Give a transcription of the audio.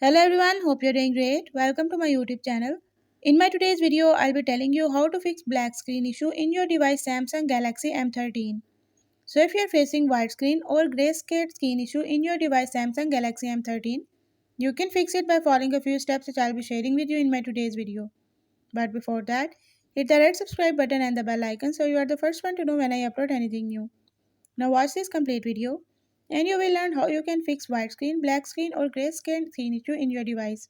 Hello everyone, hope you're doing great. Welcome to my YouTube channel. In my today's video, I'll be telling you how to fix black screen issue in your device Samsung Galaxy M13. So if you're facing white screen or grayscale screen issue in your device Samsung Galaxy M13, you can fix it by following a few steps which I'll be sharing with you in my today's video. But before that, hit the red subscribe button and the bell icon so you are the first one to know when I upload anything new. Now watch this complete video and you will learn how you can fix white screen, black screen or grayscale screen issue in your device.